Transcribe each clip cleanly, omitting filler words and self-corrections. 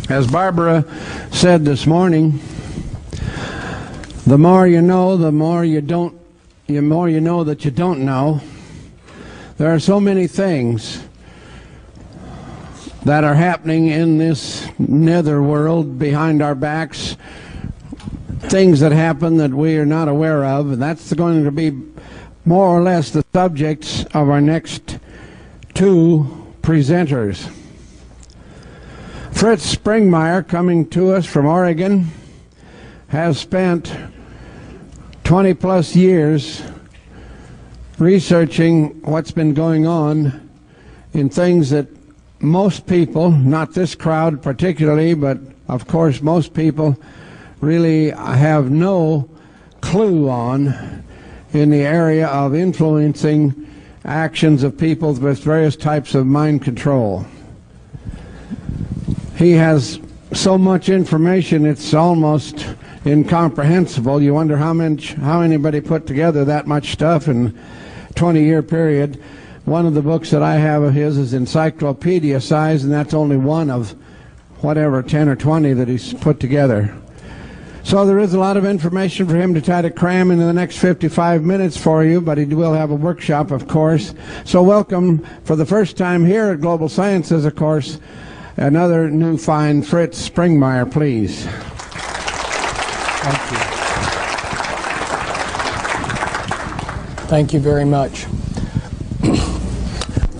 As Barbara said this morning, the more you know, the more you don't, the more you know that you don't know. There are so many things that are happening in this nether world behind our backs, things that happen that we are not aware of, and that's going to be more or less the subjects of our next two presenters. Fritz Springmeier, coming to us from Oregon, has spent 20-plus years researching what's been going on in things that most people, not this crowd particularly, but of course most people really have no clue on in the area of influencing actions of people with various types of mind control. He has so much information it's almost incomprehensible. You wonder how anybody put together that much stuff in a 20-year period. One of the books that I have of his is encyclopedia size, and that's only one of whatever 10 or 20 that he's put together. So there is a lot of information for him to try to cram into the next 55 minutes for you, but he will have a workshop, of course. So welcome for the first time here at Global Sciences, of course, another new find, Fritz Springmeier, please. Thank you. Thank you very much.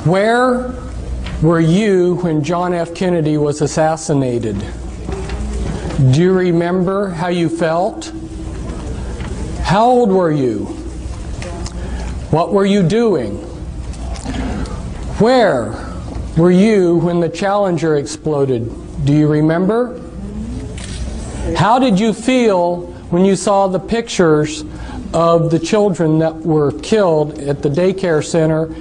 Where were you when John F. Kennedy was assassinated? Do you remember how you felt? How old were you? What were you doing? Where were you when the Challenger exploded? Do you remember? How did you feel when you saw the pictures of the children that were killed at the daycare center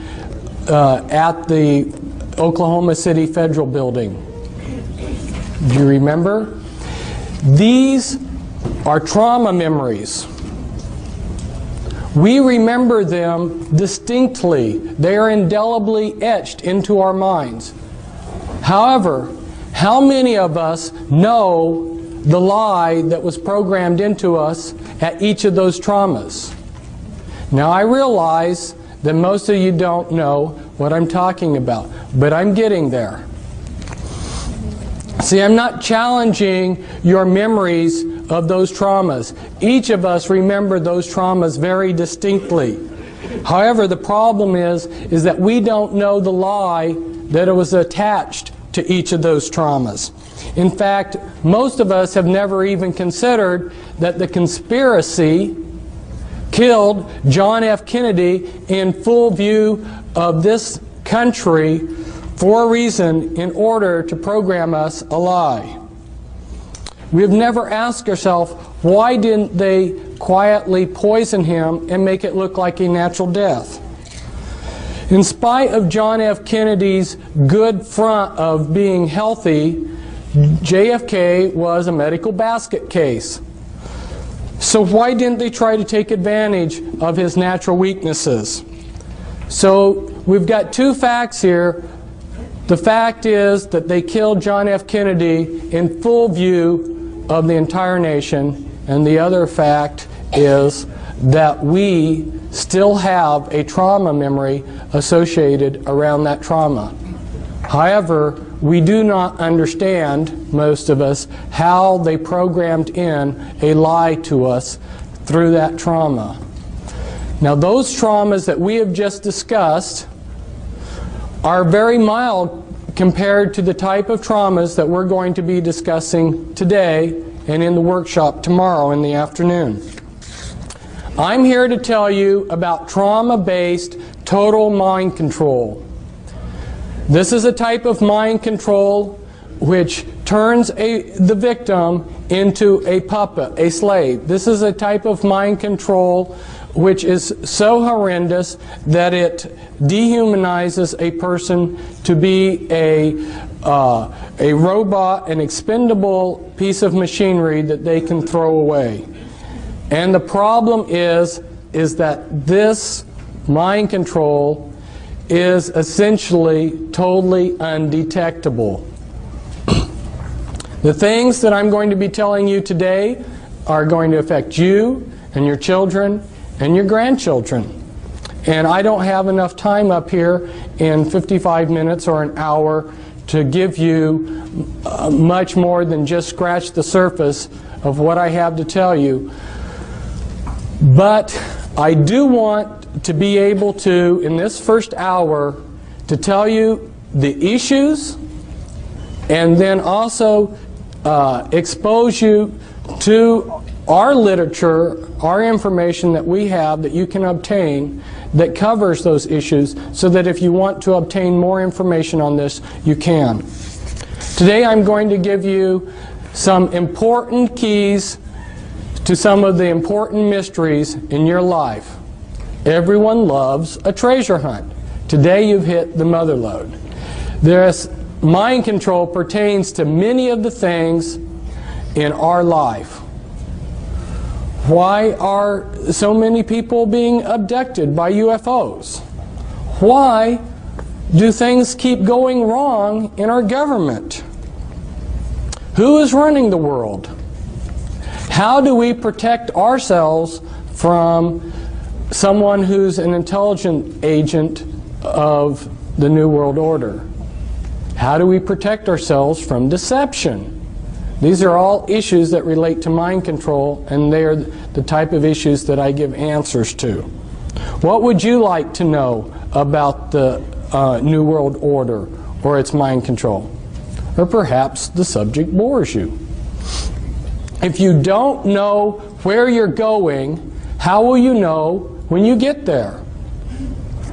at the Oklahoma City Federal Building? Do you remember? These are trauma memories. We remember them distinctly. They are indelibly etched into our minds. However, how many of us know the lie that was programmed into us at each of those traumas? Now, I realize that most of you don't know what I'm talking about, but I'm getting there. See, I'm not challenging your memories of those traumas. Each of us remember those traumas very distinctly. However, the problem is that we don't know the lie that was attached to each of those traumas. In fact, most of us have never even considered that the conspiracy killed John F. Kennedy in full view of this country for a reason, in order to program us a lie. We have never asked ourselves, why didn't they quietly poison him and make it look like a natural death? In spite of John F. Kennedy's good front of being healthy, JFK was a medical basket case. So why didn't they try to take advantage of his natural weaknesses? So we've got two facts here. The fact is that they killed John F. Kennedy in full view of the entire nation, and the other fact is that we still have a trauma memory associated around that trauma. However, we do not understand, most of us, how they programmed in a lie to us through that trauma. Now, those traumas that we have just discussed are very mild compared to the type of traumas that we're going to be discussing today and in the workshop tomorrow in the afternoon. I'm here to tell you about trauma-based total mind control. This is a type of mind control which turns the victim into a puppet, a slave. This is a type of mind control which is so horrendous that it dehumanizes a person to be a robot, an expendable piece of machinery that they can throw away. And the problem is that this mind control is essentially totally undetectable. The things that I'm going to be telling you today are going to affect you and your children and your grandchildren. And I don't have enough time up here in 55 minutes or an hour to give you much more than just scratch the surface of what I have to tell you. But I do want to be able to, in this first hour, to tell you the issues and then also expose you to our literature, our information that we have that you can obtain that covers those issues, so that if you want to obtain more information on this, you can. Today I'm going to give you some important keys to some of the important mysteries in your life. Everyone loves a treasure hunt. Today you've hit the mother lode. This mind control pertains to many of the things in our life. Why are so many people being abducted by UFOs? Why do things keep going wrong in our government? Who is running the world? How do we protect ourselves from someone who's an intelligent agent of the New World Order? How do we protect ourselves from deception? These are all issues that relate to mind control, and they are the type of issues that I give answers to. What would you like to know about the New World Order or its mind control? Or perhaps the subject bores you. If you don't know where you're going, how will you know when you get there?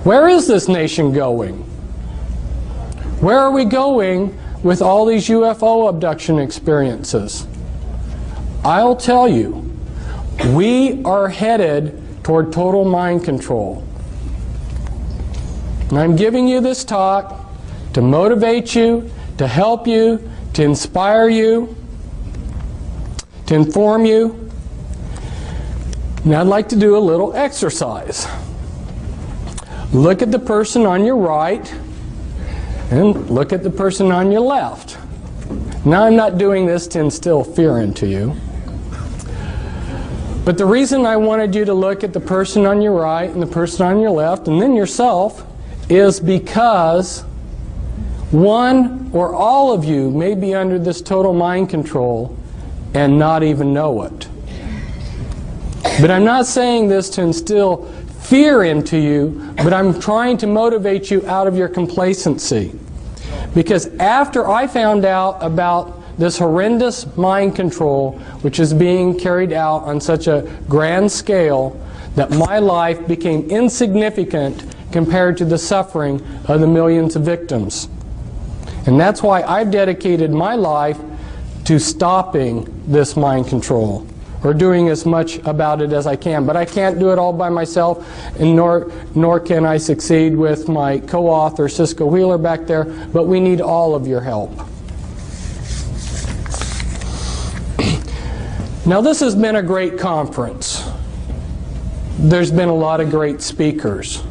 Where is this nation going? Where are we going with all these UFO abduction experiences? I'll tell you, we are headed toward total mind control. And I'm giving you this talk to motivate you, to help you, to inspire you, to inform you. And I'd like to do a little exercise. Look at the person on your right and look at the person on your left. Now, I'm not doing this to instill fear into you. But the reason I wanted you to look at the person on your right and the person on your left and then yourself is because one or all of you may be under this total mind control and not even know it. But I'm not saying this to instill fear into you, but I'm trying to motivate you out of your complacency. Because after I found out about this horrendous mind control, which is being carried out on such a grand scale, that my life became insignificant compared to the suffering of the millions of victims. And that's why I've dedicated my life to stopping this mind control, or doing as much about it as I can. But I can't do it all by myself, and nor can I succeed with my co-author Cisco Wheeler back there, but we need all of your help. Now, this has been a great conference. There's been a lot of great speakers.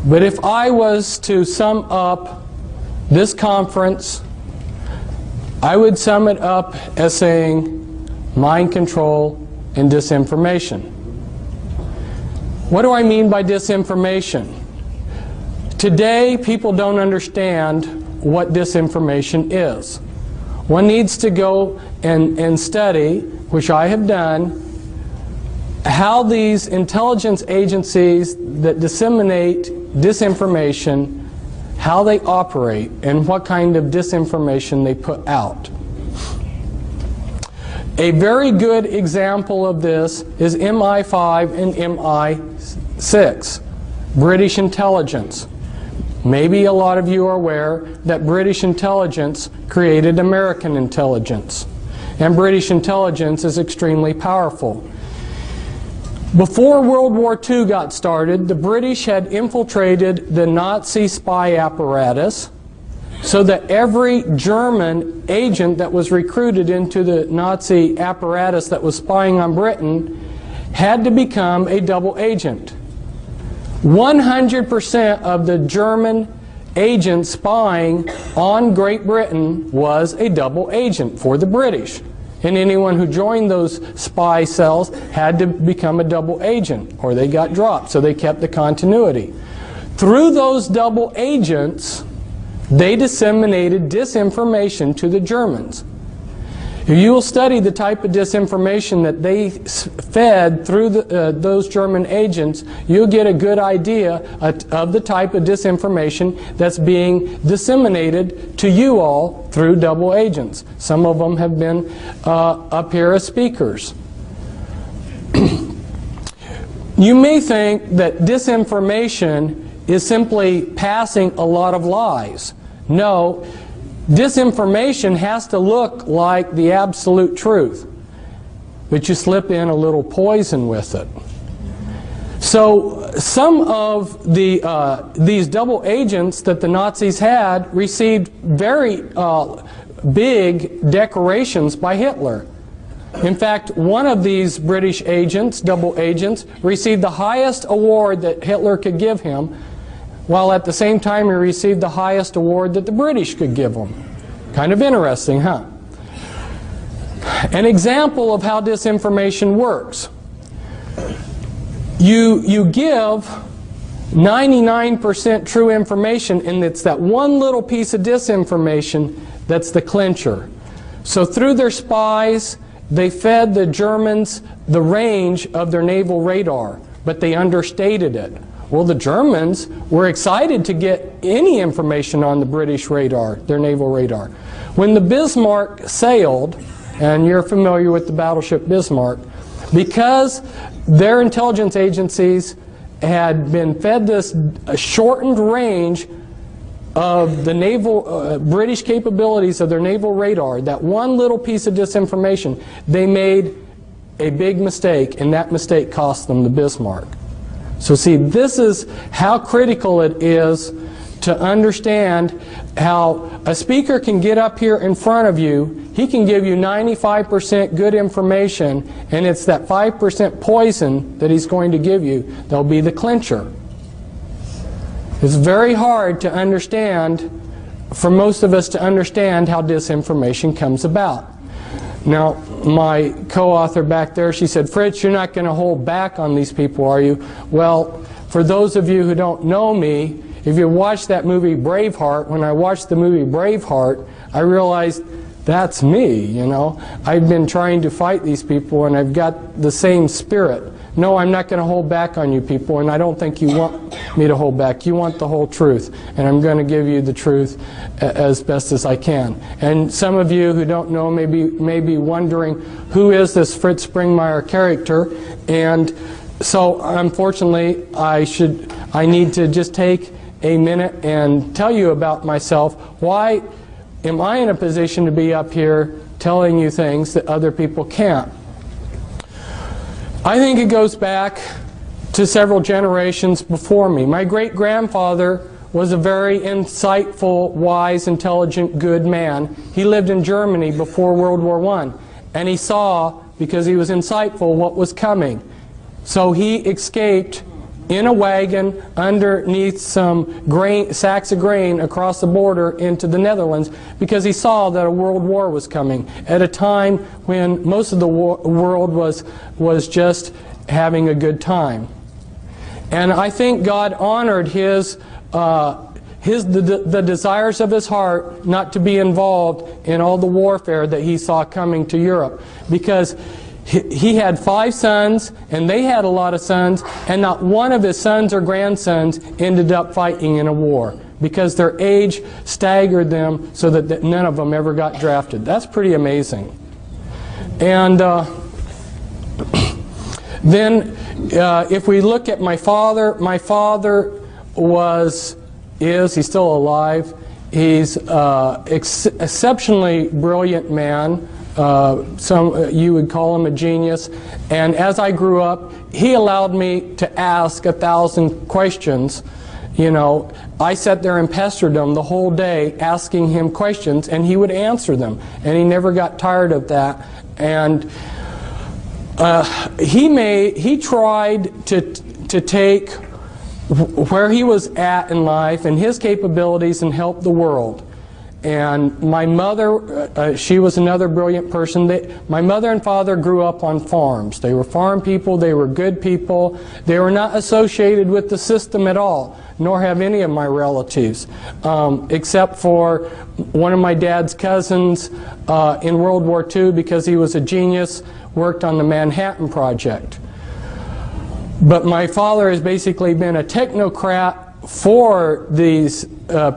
But if I was to sum up this conference, I would sum it up as saying mind control and disinformation. What do I mean by disinformation? Today, people don't understand what disinformation is. One needs to go and study, which I have done, how these intelligence agencies that disseminate disinformation, how they operate, and what kind of disinformation they put out. A very good example of this is MI5 and MI6, British intelligence. Maybe a lot of you are aware that British intelligence created American intelligence. And British intelligence is extremely powerful. Before World War II got started, the British had infiltrated the Nazi spy apparatus so that every German agent that was recruited into the Nazi apparatus that was spying on Britain had to become a double agent. 100% of the German agent spying on Great Britain was a double agent for the British. And anyone who joined those spy cells had to become a double agent, or they got dropped, so they kept the continuity. Through those double agents, they disseminated disinformation to the Germans. If you will study the type of disinformation that they fed through those German agents, you'll get a good idea of the type of disinformation that's being disseminated to you all through double agents. Some of them have been up here as speakers. You may think that disinformation is simply passing a lot of lies. No. Disinformation has to look like the absolute truth, but you slip in a little poison with it. So some of these double agents that the Nazis had received very big decorations by Hitler. In fact, one of these British agents, double agents, received the highest award that Hitler could give him, while at the same time he received the highest award that the British could give him. Kind of interesting, huh? An example of how disinformation works. You give 99% true information, and it's that one little piece of disinformation that's the clincher. So through their spies, they fed the Germans the range of their naval radar, but they understated it. Well, the Germans were excited to get any information on the British radar, their naval radar. When the Bismarck sailed, and you're familiar with the battleship Bismarck, because their intelligence agencies had been fed this shortened range of the naval, British capabilities of their naval radar, that one little piece of disinformation, they made a big mistake, and that mistake cost them the Bismarck. So see, this is how critical it is to understand how a speaker can get up here in front of you, he can give you 95% good information, and it's that 5% poison that he's going to give you that'll be the clincher. It's very hard to understand, for most of us to understand how disinformation comes about. Now, my co-author back there, she said, "Fritz, you're not going to hold back on these people, are you?" Well, for those of you who don't know me, if you watch that movie Braveheart, when I watched the movie Braveheart, I realized that's me, you know. I've been trying to fight these people, and I've got the same spirit. No, I'm not going to hold back on you people, and I don't think you want me to hold back. You want the whole truth, and I'm going to give you the truth as best as I can. And some of you who don't know may be wondering, who is this Fritz Springmeier character? And so, unfortunately, I need to just take a minute and tell you about myself. Why am I in a position to be up here telling you things that other people can't? I think it goes back to several generations before me. My great-grandfather was a very insightful, wise, intelligent, good man. He lived in Germany before World War I, and he saw, because he was insightful, what was coming. So he escaped in a wagon underneath some sacks of grain across the border into the Netherlands, because he saw that a world war was coming at a time when most of the world was just having a good time. And I think God honored the desires of his heart not to be involved in all the warfare that he saw coming to Europe, because he had 5 sons, and they had a lot of sons, and not one of his sons or grandsons ended up fighting in a war, because their age staggered them so that none of them ever got drafted. That's pretty amazing. And then if we look at my father he's still alive. He's exceptionally brilliant man. You would call him a genius. And as I grew up, he allowed me to ask 1,000 questions. You know, I sat there and pestered him the whole day asking him questions, and he would answer them. And he never got tired of that. And he tried to take where he was at in life and his capabilities and help the world. And my mother, she was another brilliant person. My mother and father grew up on farms. They were farm people. They were good people. They were not associated with the system at all, nor have any of my relatives, except for one of my dad's cousins in World War II, because he was a genius, worked on the Manhattan Project. But my father has basically been a technocrat for these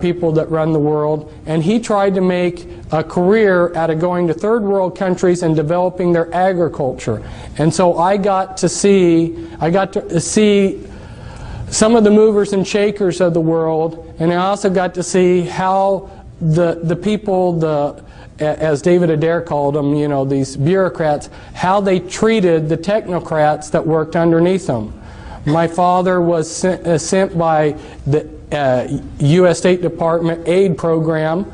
people that run the world, and he tried to make a career out of going to third world countries and developing their agriculture. And so I got to see some of the movers and shakers of the world, and I also got to see how the people, as David Adair called them, you know, these bureaucrats, how they treated the technocrats that worked underneath them. My father was sent by the U.S. State Department aid program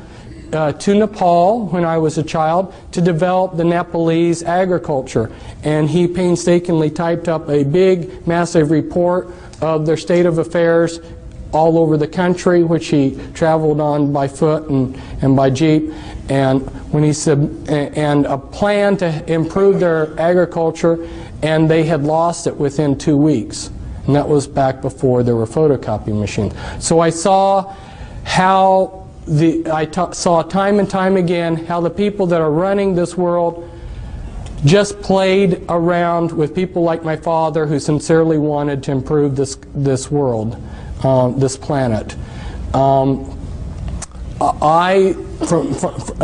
to Nepal when I was a child to develop the Nepalese agriculture. And he painstakingly typed up a big, massive report of their state of affairs all over the country, which he traveled on by foot and by jeep, and when he and a plan to improve their agriculture, and they had lost it within 2 weeks. And that was back before there were photocopy machines. So I saw how saw time and time again how the people that are running this world just played around with people like my father, who sincerely wanted to improve this world, this planet.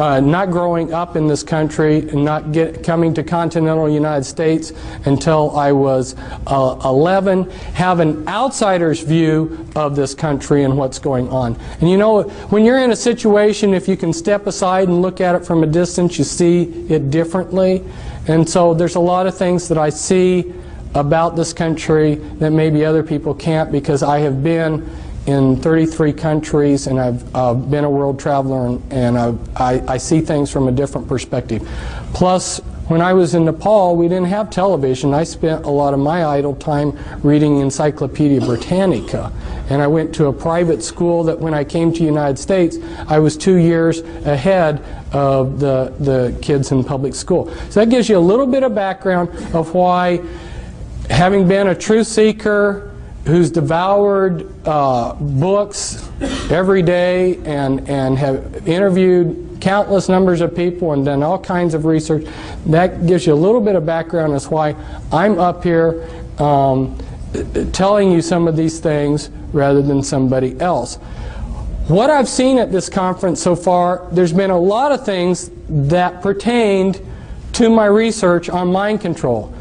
Not growing up in this country and not coming to continental United States until I was 11, have an outsider's view of this country and what's going on. And you know, when you're in a situation, if you can step aside and look at it from a distance, you see it differently. And so there's a lot of things that I see about this country that maybe other people can't, because I have been in 33 countries, and I've been a world traveler, and I see things from a different perspective. Plus, when I was in Nepal, we didn't have television. I spent a lot of my idle time reading Encyclopedia Britannica. And I went to a private school that when I came to the United States, I was 2 years ahead of the kids in public school. So that gives you a little bit of background of why, having been a truth seeker who's devoured books every day and have interviewed countless numbers of people and done all kinds of research, that gives you a little bit of background as why I'm up here telling you some of these things rather than somebody else. What I've seen at this conference so far, there's been a lot of things that pertained to my research on mind control.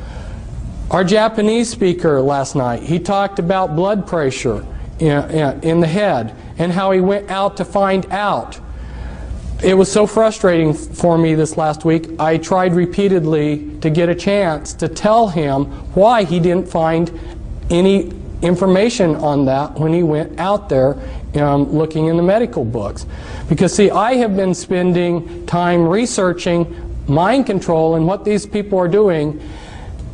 Our Japanese speaker last night, he talked about blood pressure in the head and how he went out to find out. It was so frustrating for me this last week. I tried repeatedly to get a chance to tell him why he didn't find any information on that when he went out there looking in the medical books. Because see, I have been spending time researching mind control and what these people are doing.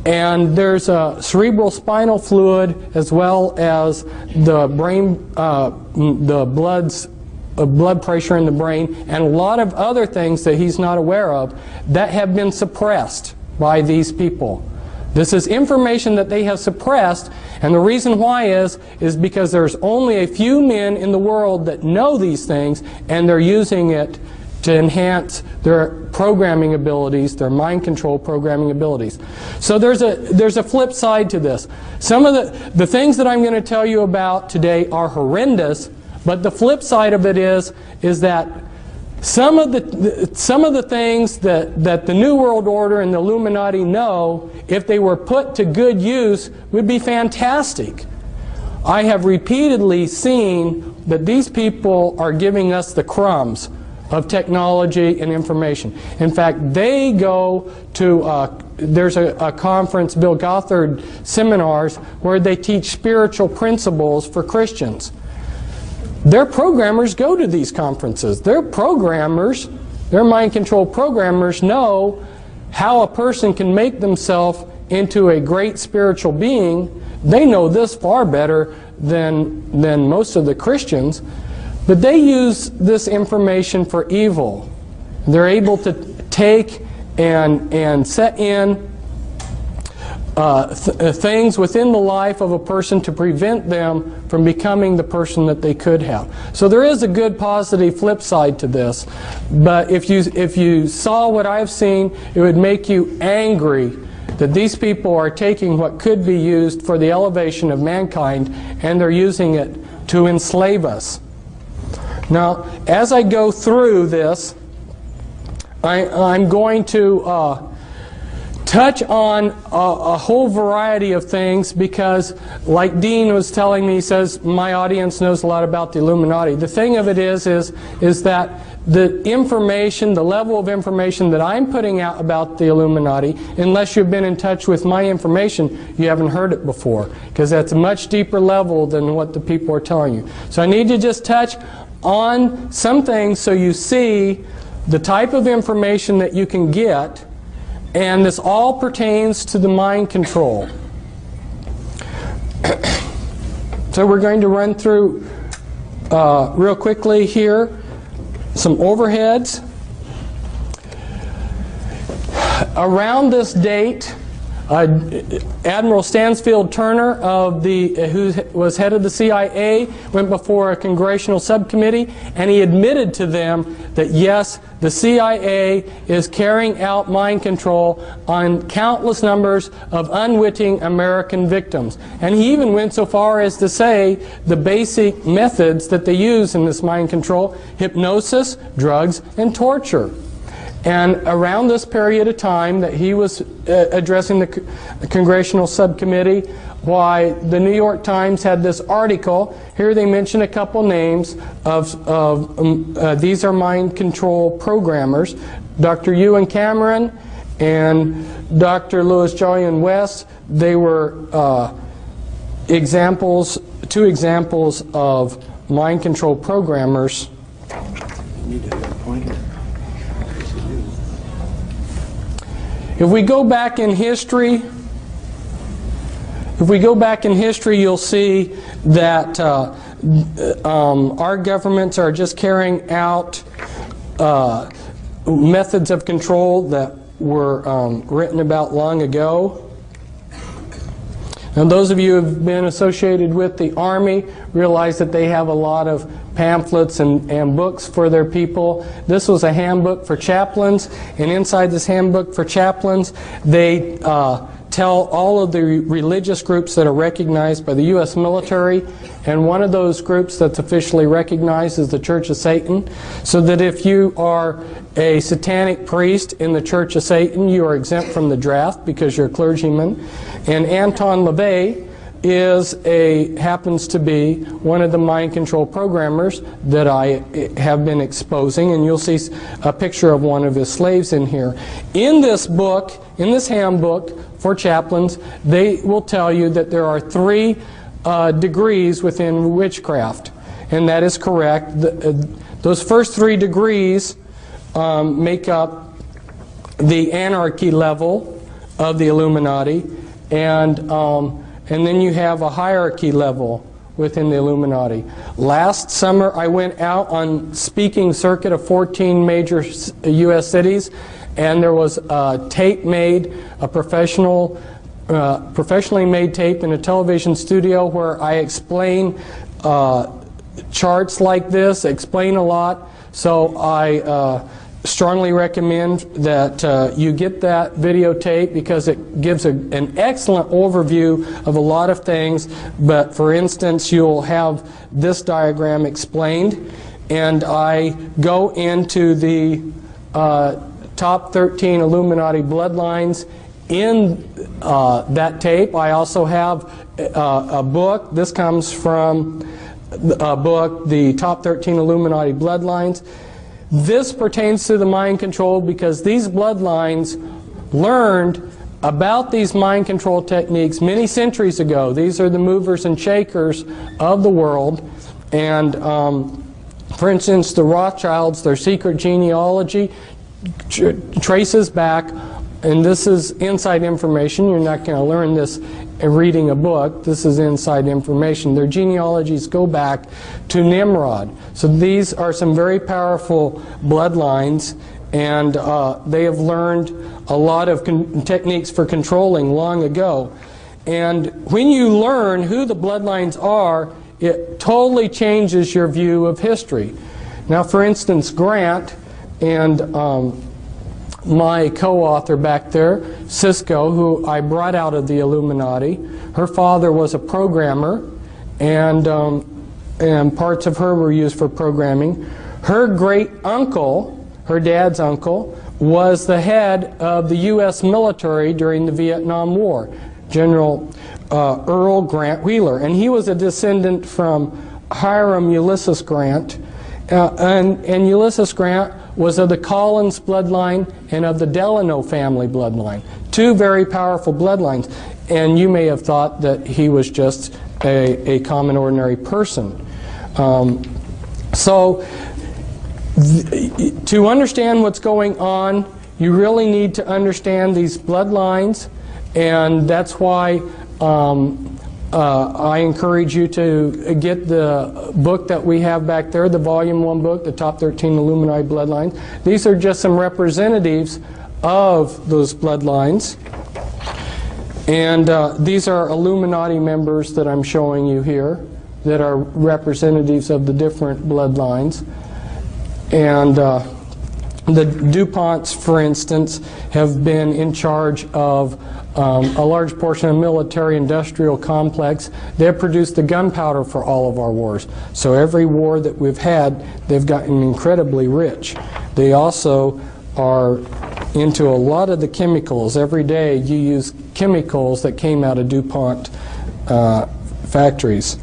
And there's a cerebral spinal fluid, as well as the brain, the blood pressure in the brain, and a lot of other things that he's not aware of that have been suppressed by these people. This is information that they have suppressed, and the reason why is because there's only a few men in the world that know these things, and they're using it to enhance their programming abilities, their mind control programming abilities. So there's a flip side to this. Some of the things that I'm going to tell you about today are horrendous, but the flip side of it is that some of the things that the New World Order and the Illuminati know, if they were put to good use, would be fantastic. I have repeatedly seen that these people are giving us the crumbs of technology and information. In fact, they go to, there's a conference, Bill Gothard seminars, where they teach spiritual principles for Christians. Their programmers go to these conferences. Their programmers, their mind control programmers, know how a person can make themselves into a great spiritual being they know this far better than most of the Christians, but they use this information for evil. They're able to take and set in things within the life of a person to prevent them from becoming the person that they could have. So there is a good positive flip side to this, but if you saw what I've seen, it would make you angry that these people are taking what could be used for the elevation of mankind and they're using it to enslave us. Now, as I go through this, I'm going to touch on a whole variety of things because, like Dean was telling me, he says, my audience knows a lot about the Illuminati. The thing of it is that the information, the level of information that I'm putting out about the Illuminati, unless you've been in touch with my information, you haven't heard it before, because that's a much deeper level than what the people are telling you. So I need to just touch on some things so you see the type of information that you can get, and this all pertains to the mind control. So we're going to run through real quickly here some overheads. Around this date, Admiral Stansfield Turner, who was head of the CIA, went before a congressional subcommittee, and he admitted to them that yes, the CIA is carrying out mind control on countless numbers of unwitting American victims. And he even went so far as to say the basic methods that they use in this mind control: hypnosis, drugs, and torture. And around this period of time that he was addressing the congressional subcommittee, why the New York Times had this article. Here they mention a couple names of these are mind control programmers. Dr. Ewan Cameron and Dr. Louis Jolyon West. They were two examples of mind control programmers. If we go back in history, you'll see that our governments are just carrying out methods of control that were written about long ago. Now, those of you who have been associated with the Army realize that they have a lot of pamphlets and books for their people. This was a handbook for chaplains, and inside this handbook for chaplains, they tell all of the religious groups that are recognized by the U.S. military, and one of those groups that's officially recognized is the Church of Satan, so that if you are a satanic priest in the Church of Satan, you are exempt from the draft because you're a clergyman. And Anton LaVey happens to be one of the mind control programmers that I have been exposing, and you'll see a picture of one of his slaves in here. In this book, in this handbook for chaplains, they will tell you that there are 3 degrees within witchcraft, and that is correct. Those first 3 degrees make up the anarchy level of the Illuminati, and then you have a hierarchy level within the Illuminati. Last summer I went out on speaking circuit of 14 major U.S. cities, and there was a tape made, a professionally made tape in a television studio where I explain charts like this, explain a lot. So I strongly recommend that you get that videotape because it gives an excellent overview of a lot of things. But for instance, you'll have this diagram explained, and I go into the top 13 Illuminati bloodlines in that tape. I also have a book. This comes from a book, The Top 13 Illuminati Bloodlines. This pertains to the mind control because these bloodlines learned about these mind control techniques many centuries ago. These are the movers and shakers of the world. And for instance, the Rothschilds, their secret genealogy traces back, and this is inside information. You're not going to learn this reading a book. This is inside information. Their genealogies go back to Nimrod. So these are some very powerful bloodlines, and they have learned a lot of techniques for controlling long ago. And when you learn who the bloodlines are, it totally changes your view of history. Now, for instance, Grant and my co-author back there, Cisco, who I brought out of the Illuminati, her father was a programmer, and parts of her were used for programming. Her great uncle, her dad's uncle, was the head of the U.S. military during the Vietnam War, General Earl Grant Wheeler, and he was a descendant from Hiram Ulysses Grant, and Ulysses Grant was of the Collins bloodline and of the Delano family bloodline. Two very powerful bloodlines, and you may have thought that he was just a common ordinary person. To understand what's going on, you really need to understand these bloodlines, and that's why I encourage you to get the book that we have back there, the Volume 1 book, the Top 13 Illuminati Bloodlines. These are just some representatives of those bloodlines. And these are Illuminati members that I'm showing you here that are representatives of the different bloodlines. And the DuPonts, for instance, have been in charge of a large portion of the military-industrial complex. They have produced the gunpowder for all of our wars. So every war that we've had, they've gotten incredibly rich. They also are into a lot of the chemicals. Every day you use chemicals that came out of DuPont factories.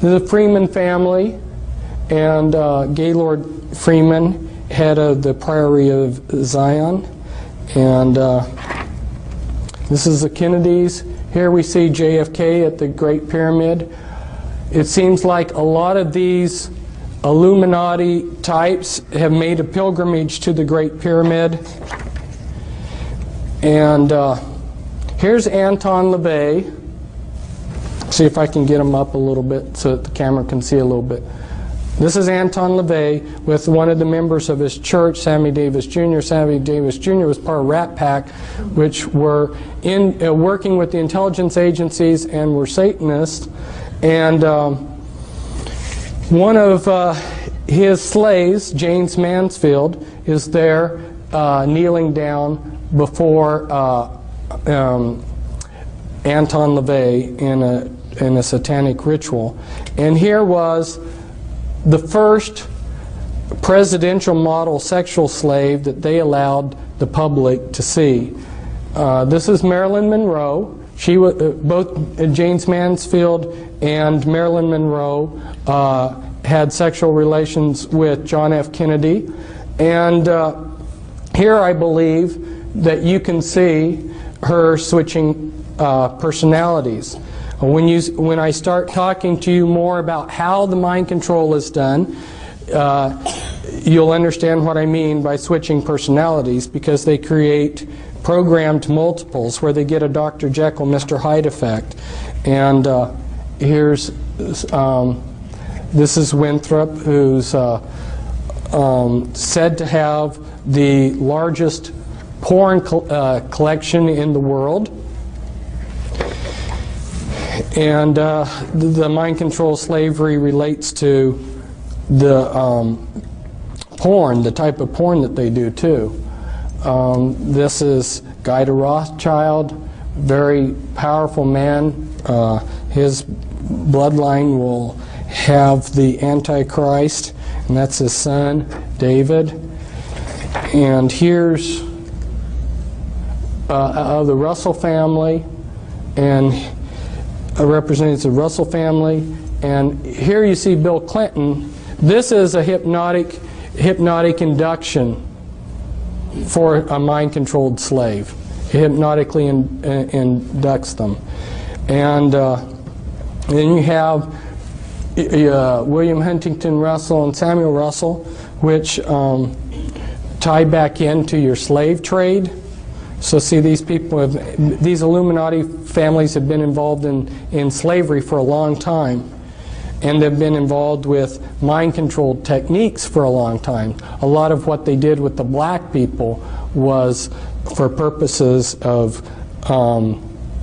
The Freeman family and Gaylord Freeman, head of the Priory of Zion, and this is the Kennedys. Here we see JFK at the Great Pyramid. It seems like a lot of these Illuminati types have made a pilgrimage to the Great Pyramid. And here's Anton LaVey. See if I can get him up a little bit so that the camera can see a little bit. This is Anton LaVey with one of the members of his church, Sammy Davis Jr. Sammy Davis Jr. was part of Rat Pack, which were working with the intelligence agencies and were Satanists. And one of his slaves, James Mansfield, is there kneeling down before Anton LaVey in a satanic ritual. And here was the first presidential model sexual slave that they allowed the public to see. This is Marilyn Monroe. She was, both James Mansfield and Marilyn Monroe had sexual relations with John F. Kennedy. And here I believe that you can see her switching personalities. When I start talking to you more about how the mind control is done, you'll understand what I mean by switching personalities, because they create programmed multiples where they get a Dr. Jekyll, Mr. Hyde effect. And here's this is Winthrop, who's said to have the largest porn collection in the world. And the mind control slavery relates to the porn, the type of porn that they do too. This is Guy de Rothschild, very powerful man. His bloodline will have the Antichrist, and that's his son, David. And here's the Russell family, and represents the Russell family. And here you see Bill Clinton. This is a hypnotic induction for a mind-controlled slave. It hypnotically inducts them. And then you have William Huntington Russell and Samuel Russell, which tie back into your slave trade. So see, these people, these Illuminati families have been involved in slavery for a long time. And they've been involved with mind control techniques for a long time. A lot of what they did with the black people was for purposes of,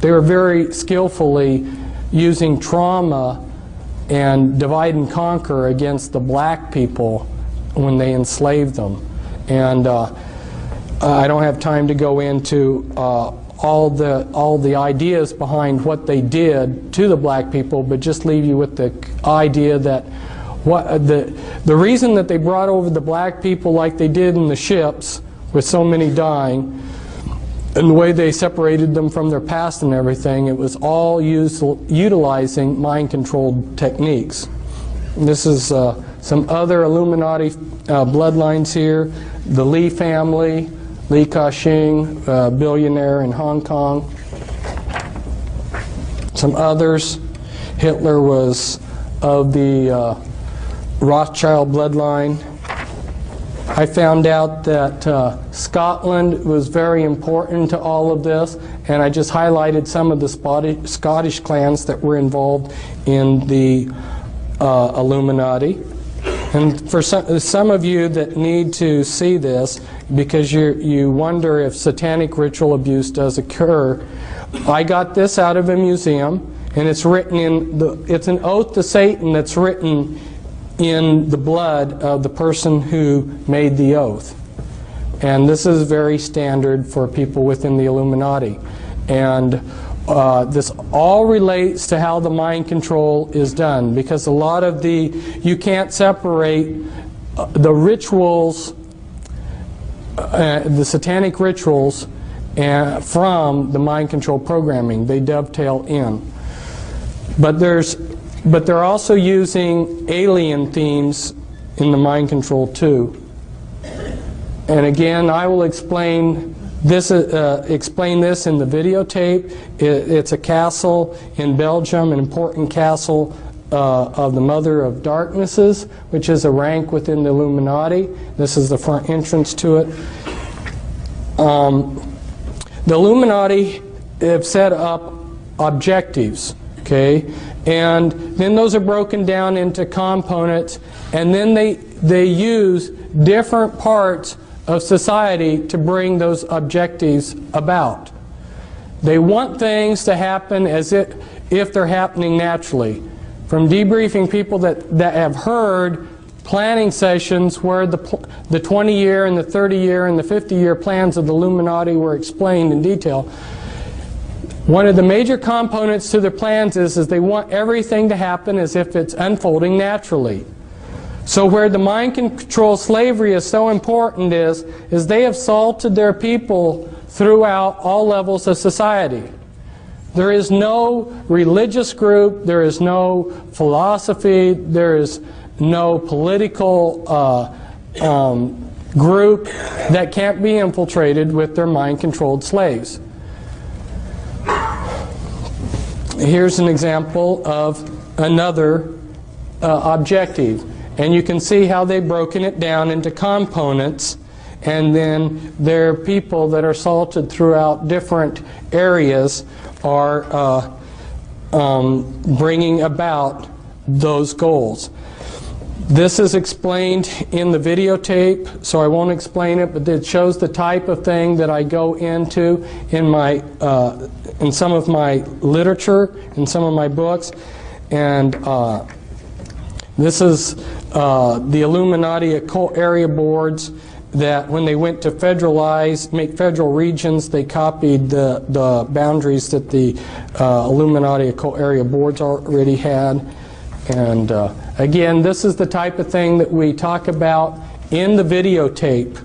they were very skillfully using trauma and divide and conquer against the black people when they enslaved them. And I don't have time to go into all the ideas behind what they did to the black people, but just leave you with the idea that the reason that they brought over the black people like they did in the ships, with so many dying, and the way they separated them from their past and everything, it was all utilizing mind-controlled techniques. And this is some other Illuminati bloodlines here. The Lee family, Li Ka-shing, billionaire in Hong Kong. Some others. Hitler was of the Rothschild bloodline. I found out that Scotland was very important to all of this, and I just highlighted some of the Scottish clans that were involved in the Illuminati. And for some of you that need to see this, because you wonder if satanic ritual abuse does occur, I got this out of a museum, and it's written it's an oath to Satan that's written in the blood of the person who made the oath. And this is very standard for people within the Illuminati. And this all relates to how the mind control is done, because a lot of you can't separate the rituals, the satanic rituals, from the mind control programming. They dovetail in. But they're also using alien themes in the mind control too. And again, I will explain this in the videotape. It's a castle in Belgium, an important castle of the Mother of Darknesses, which is a rank within the Illuminati. This is the front entrance to it. The Illuminati have set up objectives, okay? And then those are broken down into components, and then they use different parts of society to bring those objectives about. They want things to happen as if they're happening naturally. From debriefing people that have heard planning sessions where the 20-year and the 30-year and the 50-year plans of the Illuminati were explained in detail, one of the major components to their plans is they want everything to happen as if it's unfolding naturally. So where the mind control slavery is so important is they have salted their people throughout all levels of society. There is no religious group, there is no philosophy, there is no political group that can't be infiltrated with their mind-controlled slaves. Here's an example of another objective. And you can see how they've broken it down into components, and then their people that are salted throughout different areas are bringing about those goals. This is explained in the videotape, so I won't explain it, but it shows the type of thing that I go into in some of my literature, in some of my books. And this is the Illuminati occult area boards that when they went to make federal regions, they copied the boundaries that the Illuminati occult area boards already had. And again, this is the type of thing that we talk about in the videotape.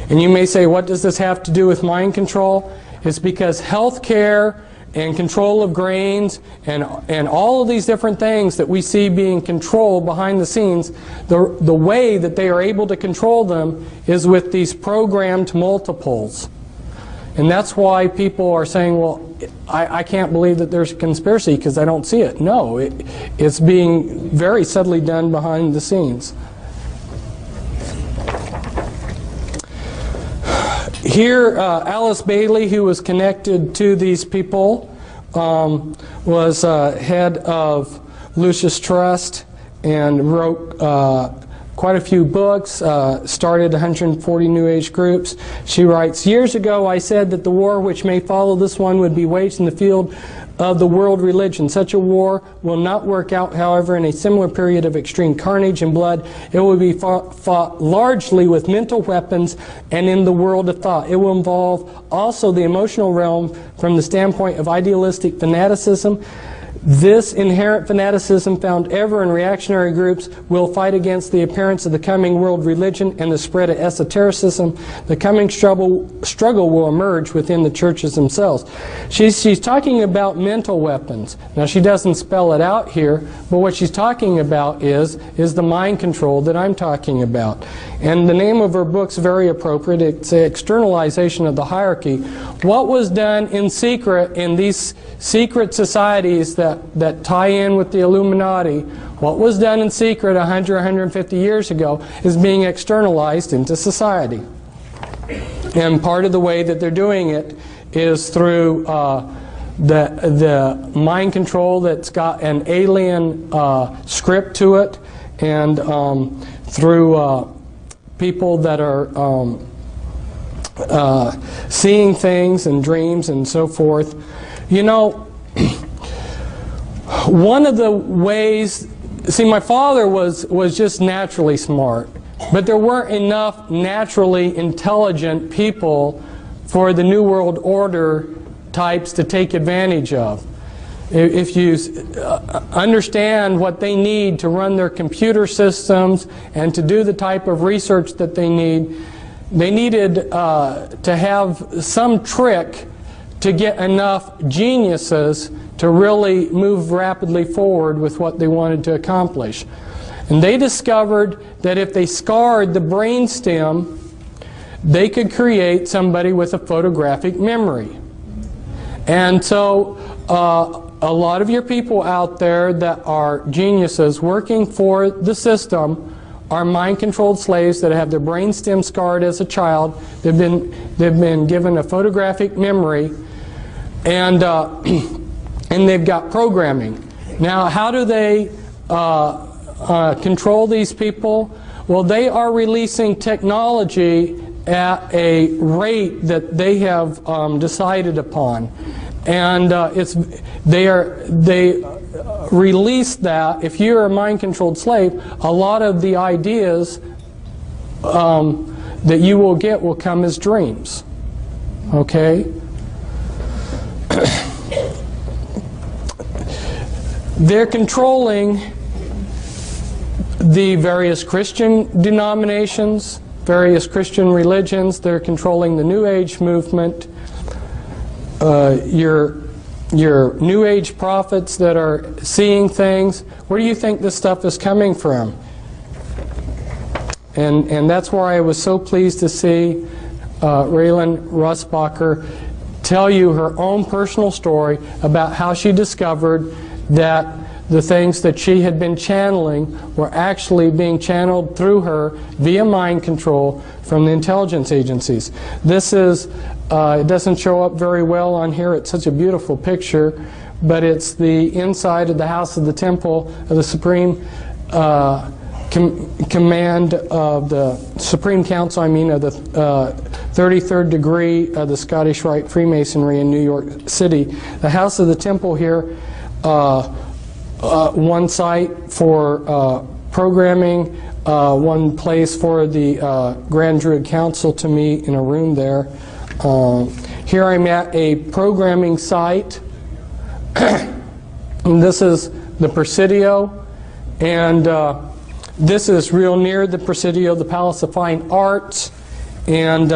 And you may say, what does this have to do with mind control? It's because healthcare and control of grains and all of these different things that we see being controlled behind the scenes, the way that they are able to control them is with these programmed multiples. And that's why people are saying, well, I can't believe that there's a conspiracy because I don't see it. No, it's being very subtly done behind the scenes. Here, Alice Bailey, who was connected to these people, was head of Lucis Trust and wrote quite a few books, started 140 New Age groups. She writes, "Years ago I said that the war which may follow this one would be waged in the field of the world religion. Such a war will not work out, however, in a similar period of extreme carnage and blood. It will be fought largely with mental weapons and in the world of thought. It will involve also the emotional realm from the standpoint of idealistic fanaticism. This inherent fanaticism found ever in reactionary groups will fight against the appearance of the coming world religion and the spread of esotericism. The coming struggle will emerge within the churches themselves." She's talking about mental weapons. Now, she doesn't spell it out here, but what she's talking about is the mind control that I'm talking about. And the name of her book's very appropriate. It's the externalization of the hierarchy. What was done in secret in these secret societies that tie in with the Illuminati, what was done in secret 100, 150 years ago is being externalized into society. And part of the way that they're doing it is through the mind control that's got an alien script to it, and through people that are seeing things and dreams and so forth. You know, one of the ways, see, my father was just naturally smart, but there weren't enough naturally intelligent people for the New World Order types to take advantage of. If you understand what they need to run their computer systems and to do the type of research that they needed to have some trick to get enough geniuses to really move rapidly forward with what they wanted to accomplish. And they discovered that if they scarred the brainstem, they could create somebody with a photographic memory. And so a lot of your people out there that are geniuses working for the system are mind-controlled slaves that have their brainstem scarred as a child. They've been given a photographic memory, and they've got programming. Now, how do they control these people? Well, they are releasing technology at a rate that they have decided upon, and they release that. If you're a mind-controlled slave, a lot of the ideas that you will get will come as dreams. Okay? They're controlling the various Christian denominations, various Christian religions. They're controlling the New Age movement. Your New Age prophets that are seeing things. Where do you think this stuff is coming from? And that's why I was so pleased to see Raylan Russbacher tell you her own personal story about how she discovered that the things that she had been channeling were actually being channeled through her via mind control from the intelligence agencies. This is, it doesn't show up very well on here. It's such a beautiful picture, but it's the inside of the House of the Temple of the Supreme Command of the Supreme Council, of the 33rd degree of the Scottish Rite Freemasonry in New York City. The House of the Temple here, one site for programming, one place for the Grand Druid Council to meet in a room there. Here I'm at a programming site, and this is the Presidio, and this is real near the Presidio, the Palace of Fine Arts, and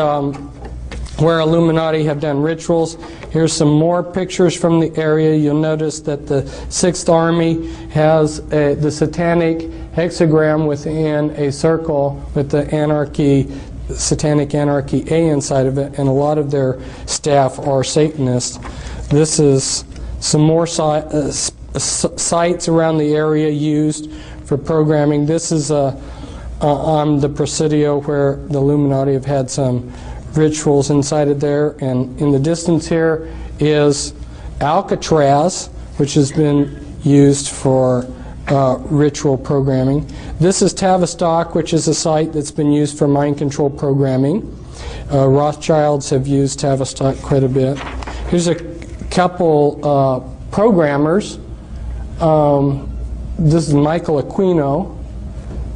where Illuminati have done rituals. Here's some more pictures from the area. You'll notice that the 6th Army has the satanic hexagram within a circle with the satanic anarchy A inside of it, and a lot of their staff are Satanists. This is some more sites around the area used for programming. This is on the Presidio where the Illuminati have had some rituals inside of there. And in the distance here is Alcatraz, which has been used for ritual programming. This is Tavistock, which is a site that's been used for mind control programming. Rothschilds have used Tavistock quite a bit. Here's a couple programmers. This is Michael Aquino,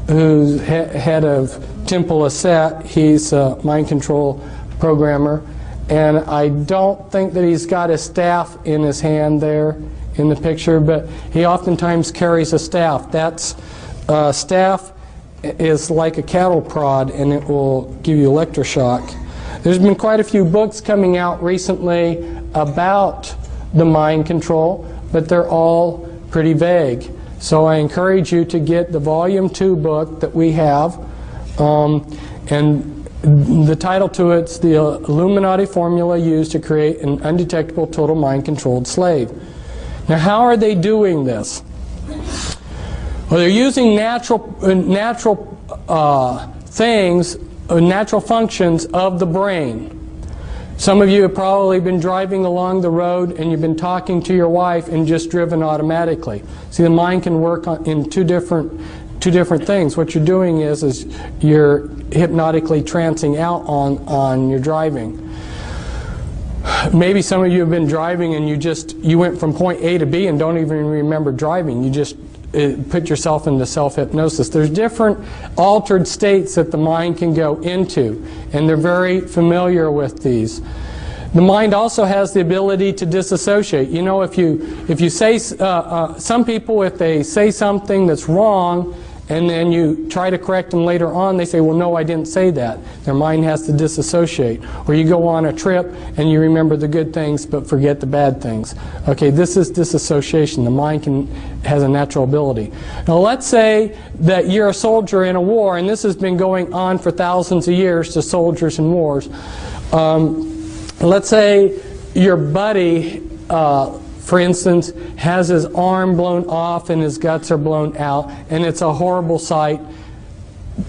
who's head of Temple Asset. He's a mind control programmer. And I don't think that he's got his staff in his hand there in the picture, but he oftentimes carries a staff. That's staff is like a cattle prod, and it will give you electroshock. There's been quite a few books coming out recently about the mind control, but they're all pretty vague. So I encourage you to get the Volume 2 book that we have, and the title to it's The Illuminati Formula Used to Create an Undetectable Total Mind-Controlled Slave. Now, how are they doing this? Well, they're using natural things, natural functions of the brain. Some of you have probably been driving along the road and you've been talking to your wife and just driven automatically. See, the mind can work in two different things. What you're doing is you're hypnotically trancing out on your driving. Maybe some of you have been driving and you went from point A to B and don't even remember driving. You just put yourself into self-hypnosis. There's different altered states that the mind can go into, and they're very familiar with these. The mind also has the ability to disassociate. You know, if you say, some people, if they say something that's wrong, and then you try to correct them later on, they say, well, no, I didn't say that. Their mind has to disassociate. Or you go on a trip and you remember the good things but forget the bad things. Okay, this is disassociation. The mind has a natural ability. Now let's say that you're a soldier in a war, and this has been going on for thousands of years to soldiers in wars. Let's say your buddy, for instance, has his arm blown off and his guts are blown out, and it's a horrible sight.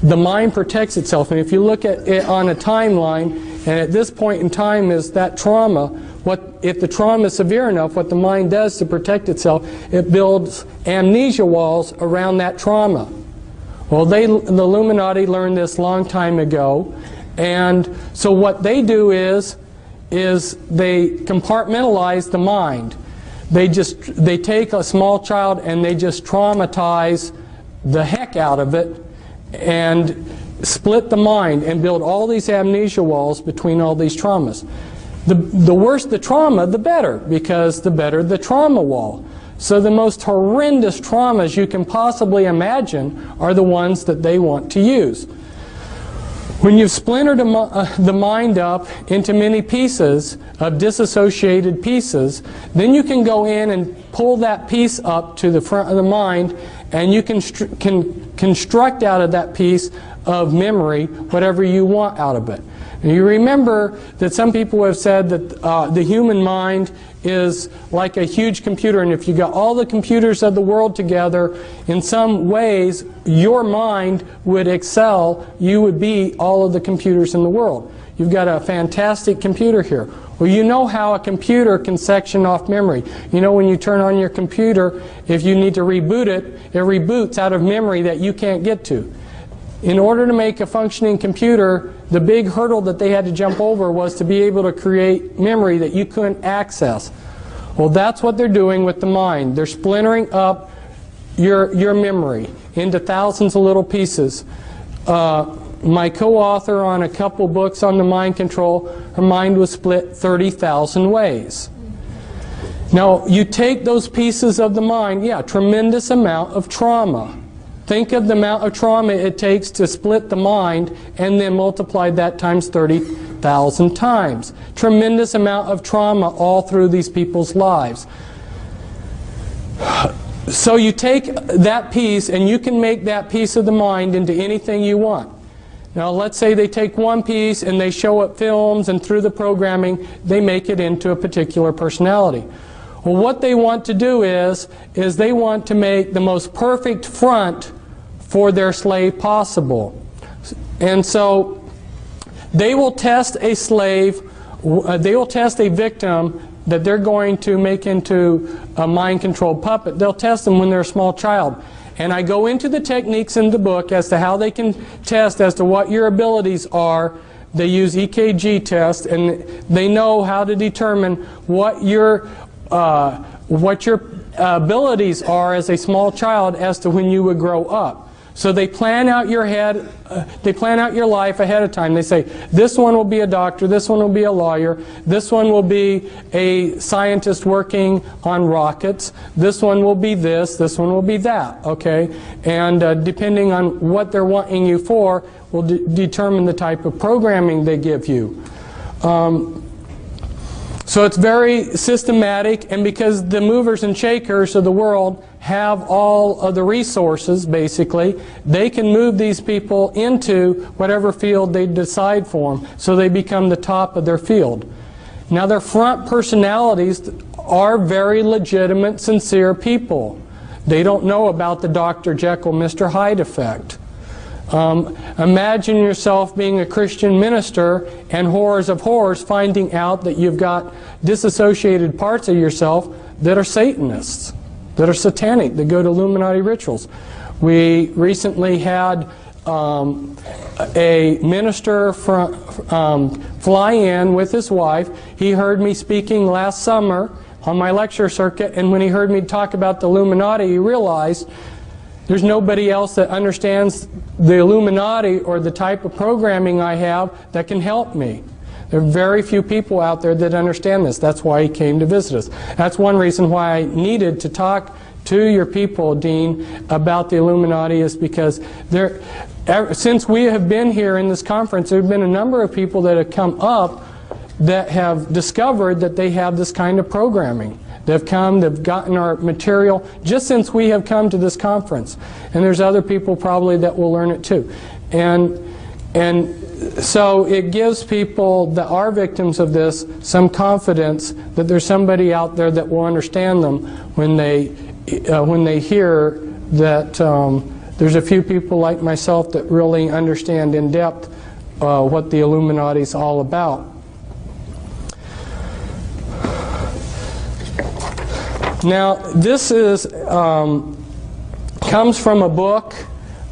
The mind protects itself, and if you look at it on a timeline, and at this point in time is that trauma, if the trauma is severe enough, what the mind does to protect itself, it builds amnesia walls around that trauma. Well, the Illuminati learned this a long time ago, and so what they do is they compartmentalize the mind. They take a small child and they just traumatize the heck out of it and split the mind and build all these amnesia walls between all these traumas. The worse the trauma, the better, because the better the trauma wall. So the most horrendous traumas you can possibly imagine are the ones that they want to use. When you've splintered the mind up into many pieces of disassociated pieces, then you can go in and pull that piece up to the front of the mind, and you can construct out of that piece of memory whatever you want out of it. And you remember that some people have said that the human mind is like a huge computer, and if you got all the computers of the world together, in some ways your mind would excel. You would be all of the computers in the world. You've got a fantastic computer here. Well, you know how a computer can section off memory. You know, when you turn on your computer, if you need to reboot it, it reboots out of memory that you can't get to. In order to make a functioning computer, the big hurdle that they had to jump over was to be able to create memory that you couldn't access. Well, that's what they're doing with the mind. They're splintering up your memory into thousands of little pieces. My co-author on a couple books on the mind control, her mind was split 30,000 ways. Now, you take those pieces of the mind, yeah, tremendous amount of trauma. Think of the amount of trauma it takes to split the mind and then multiply that times 30,000 times. Tremendous amount of trauma all through these people's lives. So you take that piece and you can make that piece of the mind into anything you want. Now let's say they take one piece and they show up films, and through the programming they make it into a particular personality. Well, what they want to do is they want to make the most perfect front for their slave possible. And so They will test a slave, they will test a victim that they're going to make into a mind-controlled puppet. They'll test them when they're a small child. And I go into the techniques in the book as to how they can test as to what your abilities are. They use EKG tests, and they know how to determine what your abilities are as a small child as to when you would grow up. So they plan out your they plan out your life ahead of time. They say, this one will be a doctor, this one will be a lawyer, this one will be a scientist working on rockets, this one will be this one will be that, okay? And depending on what they're wanting you for will determine the type of programming they give you. So it's very systematic, and because the movers and shakers of the world have all of the resources, basically, they can move these people into whatever field they decide for them, so they become the top of their field. Now, their front personalities are very legitimate, sincere people. They don't know about the Dr. Jekyll, Mr. Hyde effect. Imagine yourself being a Christian minister and horrors of horrors finding out that you've got disassociated parts of yourself that are Satanists, that are satanic, that go to Illuminati rituals. We recently had a minister fly in with his wife. He heard me speaking last summer on my lecture circuit, and when he heard me talk about the Illuminati, he realized there's nobody else that understands the Illuminati or the type of programming I have that can help me. There are very few people out there that understand this. That's why he came to visit us. That's one reason why I needed to talk to your people, Dean, about the Illuminati, is because since we have been here in this conference, there have been a number of people that have come up that have discovered that they have this kind of programming. They've come, they've gotten our material just since we have come to this conference. And there's other people probably that will learn it too. And so it gives people that are victims of this some confidence that there's somebody out there that will understand them when they hear that there's a few people like myself that really understand in depth what the Illuminati is all about. Now, this is comes from a book.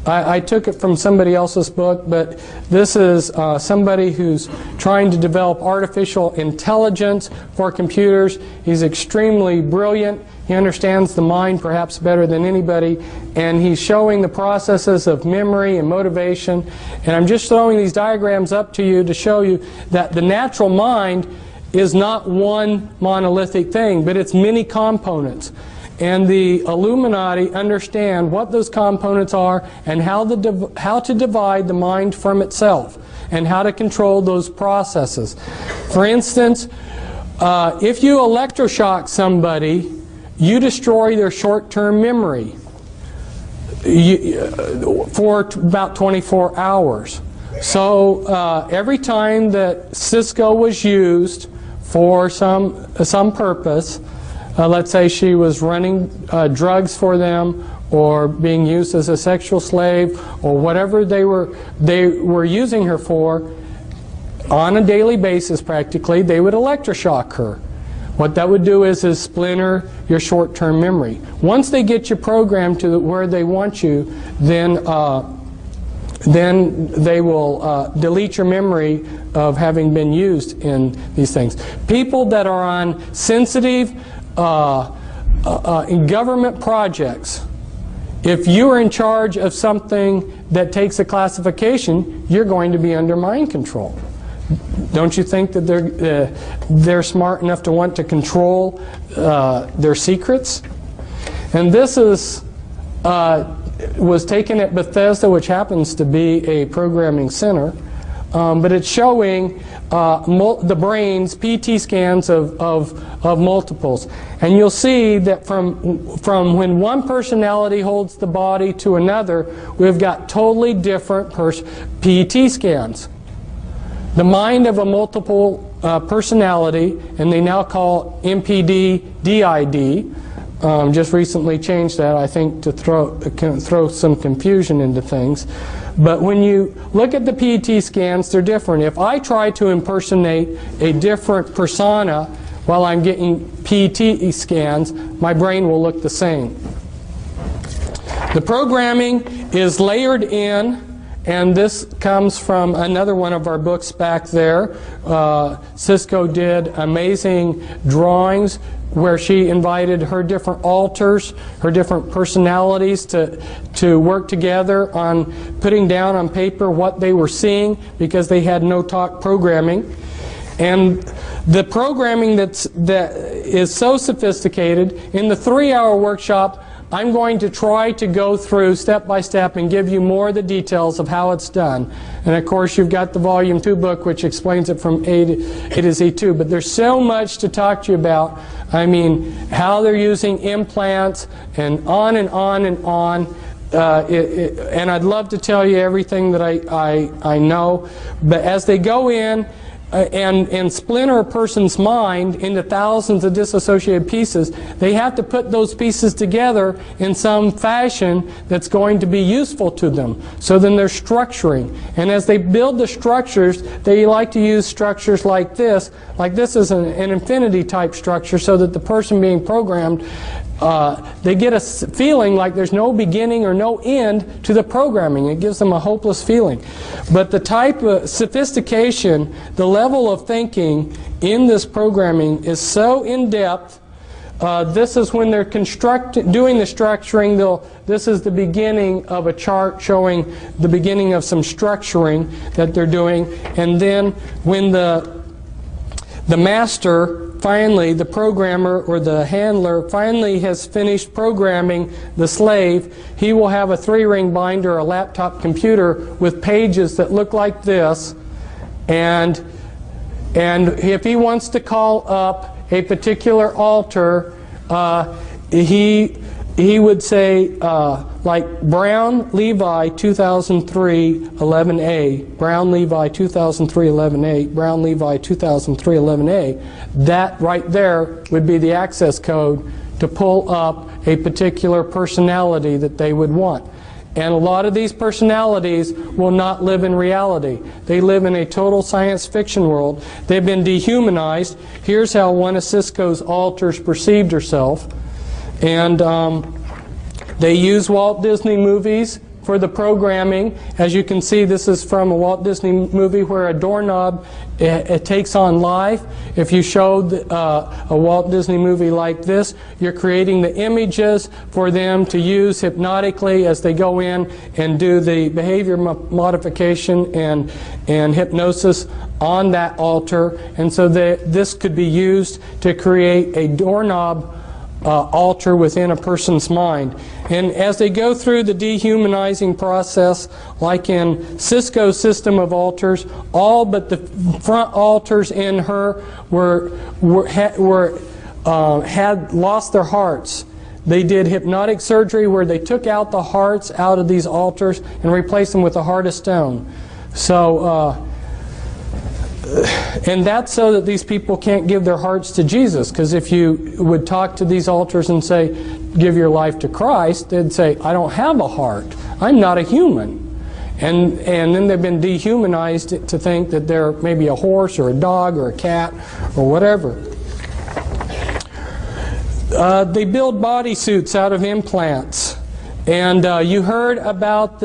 I took it from somebody else's book, but this is somebody who's trying to develop artificial intelligence for computers. He's extremely brilliant. He understands the mind perhaps better than anybody, and he's showing the processes of memory and motivation. And I'm just throwing these diagrams up to you to show you that the natural mind is not one monolithic thing, but it's many components. And the Illuminati understand what those components are and how to divide the mind from itself and how to control those processes. For instance, if you electroshock somebody, you destroy their short-term memory for about 24 hours. So every time that Cisco was used for some purpose, let's say she was running drugs for them, or being used as a sexual slave, or whatever they were using her for, on a daily basis practically, they would electroshock her. What that would do is splinter your short-term memory. Once they get you programmed to where they want you, then they will delete your memory of having been used in these things. People that are on sensitive in government projects, if you are in charge of something that takes a classification, you're going to be under mind control. Don't you think that they're smart enough to want to control their secrets? And this was taken at Bethesda, which happens to be a programming center, but it's showing the brain's PT scans of multiples. And you'll see that from when one personality holds the body to another, we've got totally different PET scans. The mind of a multiple personality, and they now call MPD-DID, just recently changed that, I think, to throw some confusion into things. But when you look at the PET scans, they're different. If I try to impersonate a different persona while I'm getting PET scans, my brain will look the same. The programming is layered in, and this comes from another one of our books back there. Cisco did amazing drawings where she invited her different alters, her different personalities to work together on putting down on paper what they were seeing, because they had no talk programming. And the programming that is so sophisticated, in the 3-hour workshop, I'm going to try to go through step by step and give you more of the details of how it's done. And of course, you've got the Volume 2 book, which explains it from A to Z too. But there's so much to talk to you about. I mean, how they're using implants, and on and on and on. And I'd love to tell you everything that I know. But as they go in and splinter a person's mind into thousands of disassociated pieces, they have to put those pieces together in some fashion that's going to be useful to them. So then they're structuring. And as they build the structures, they like to use structures like this. Like this is an infinity type structure, so that the person being programmed, they get a feeling like there's no beginning or no end to the programming. It gives them a hopeless feeling. But the type of sophistication, the level of thinking in this programming is so in-depth. This is when they're doing the structuring. This is the beginning of a chart showing the beginning of some structuring that they're doing. And then when the master, finally, the programmer or the handler, finally has finished programming the slave, he will have a 3-ring binder, a laptop computer with pages that look like this. And if he wants to call up a particular altar, he would say, like Brown Levi 2003 11A, Brown Levi 2003 11A, Brown Levi 2003 11A. That right there would be the access code to pull up a particular personality that they would want. And a lot of these personalities will not live in reality. They live in a total science fiction world. They've been dehumanized. Here's how one of Cisco's alters perceived herself. And they use Walt Disney movies for the programming. As you can see, this is from a Walt Disney movie where a doorknob it takes on life. If you showed a Walt Disney movie like this, you're creating the images for them to use hypnotically as they go in and do the behavior modification and hypnosis on that altar. And so this could be used to create a doorknob alter within a person's mind. And as they go through the dehumanizing process, like in Cisco's system of altars, all but the front altars in her had lost their hearts. They did hypnotic surgery where they took out the hearts out of these altars and replaced them with a heart of stone. So and that's so that these people can't give their hearts to Jesus. Because if you would talk to these altars and say, give your life to Christ, they'd say, I don't have a heart. I'm not a human. And then they've been dehumanized to think that they're maybe a horse or a dog or a cat or whatever. They build bodysuits out of implants. And you heard about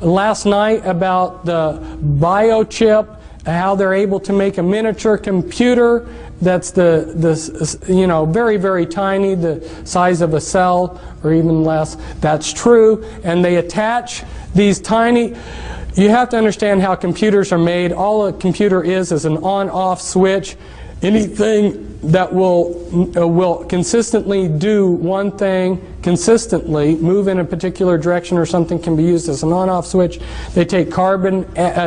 last night about the biochip, how they're able to make a miniature computer that's very, very tiny, the size of a cell or even less. That's true. And they attach these tiny... You have to understand how computers are made. All a computer is an on-off switch. Anything that will consistently do one thing consistently, move in a particular direction or something, can be used as an on-off switch. They take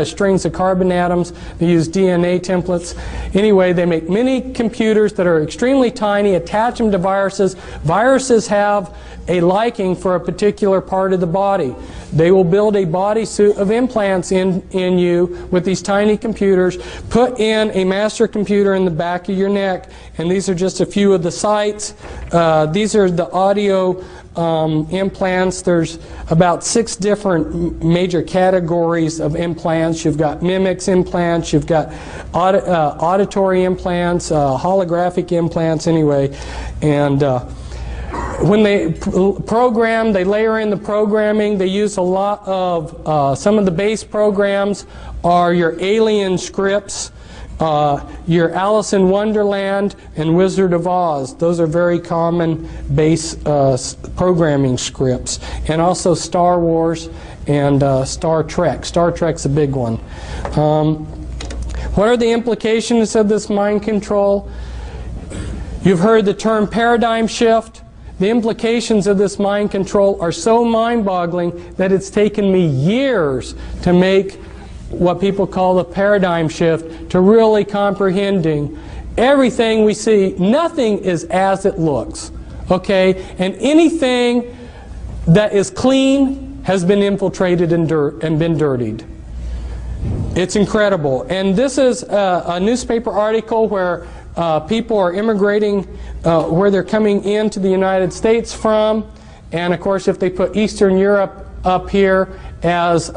strings of carbon atoms. They use DNA templates. Anyway, they make mini computers that are extremely tiny, attach them to viruses. Viruses have a liking for a particular part of the body. They will build a bodysuit of implants in you with these tiny computers, put in a master computer in the back of your neck, and these are just a few of the sites. These are the audio implants. There's about 6 different major categories of implants. You've got mimics implants, you've got auditory implants, holographic implants anyway. And when they program, they layer in the programming. They use a lot of, some of the base programs are your Alien scripts, your Alice in Wonderland and Wizard of Oz. Those are very common base programming scripts. And also Star Wars and Star Trek. Star Trek's a big one. What are the implications of this mind control? You've heard the term paradigm shift. The implications of this mind control are so mind-boggling that it's taken me years to make what people call the paradigm shift, to really comprehending everything we see. Nothing is as it looks, okay? And anything that is clean has been infiltrated and been dirtied. It's incredible. And this is a newspaper article where people are immigrating, where they're coming into the United States from. And of course, if they put Eastern Europe up here as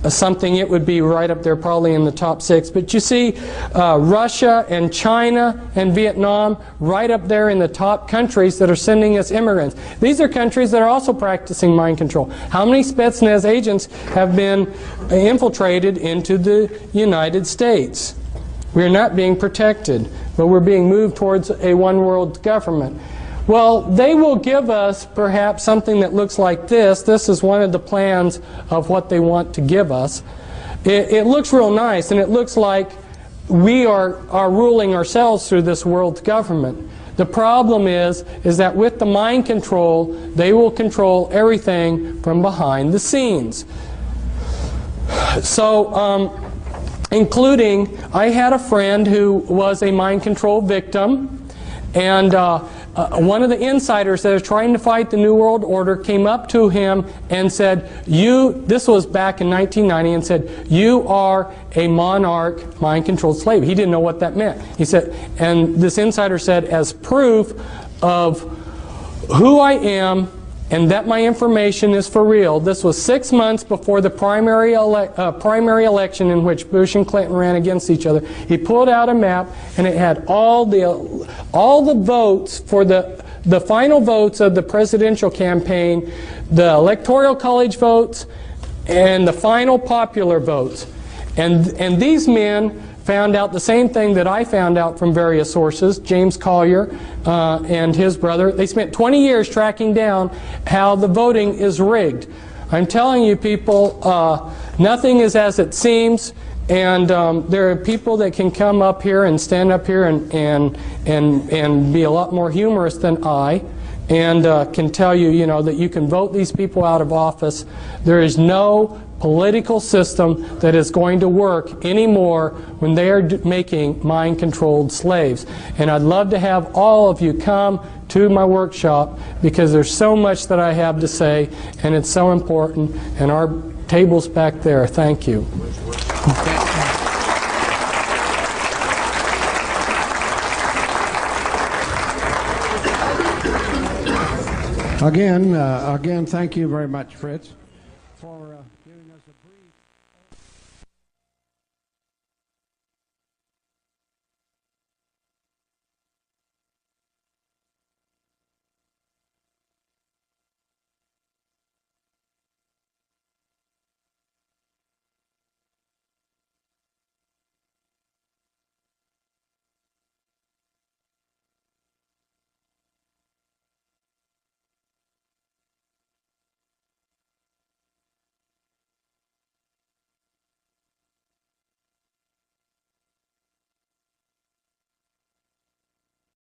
something, it would be right up there probably in the top 6. But you see Russia and China and Vietnam right up there in the top countries that are sending us immigrants. These are countries that are also practicing mind control. How many Spetsnaz agents have been infiltrated into the United States? We're not being protected, but we're being moved towards a one-world government. Well, they will give us perhaps something that looks like this. This is one of the plans of what they want to give us. It looks real nice, and it looks like we are ruling ourselves through this world government. The problem is that with the mind control, they will control everything from behind the scenes. So, including, I had a friend who was a mind control victim, and one of the insiders that is trying to fight the New World Order came up to him and said, this was back in 1990, and said, "You are a monarch mind-controlled slave." He didn't know what that meant. He said, and this insider said, as proof of who I am and that my information is for real. This was 6 months before the primary election in which Bush and Clinton ran against each other. He pulled out a map, and it had all the votes for the final votes of the presidential campaign, the Electoral College votes, and the final popular votes. And these men found out the same thing that I found out from various sources. James Collier and his brother, they spent 20 years tracking down how the voting is rigged. I'm telling you people, nothing is as it seems, and there are people that can come up here and stand up here and be a lot more humorous than I, and can tell you, that you can vote these people out of office. There is no political system that is going to work anymore when they are making mind-controlled slaves. And I'd love to have all of you come to my workshop, because there's so much that I have to say, and it's so important. And our table's back there. Thank you. Again, thank you very much, Fritz.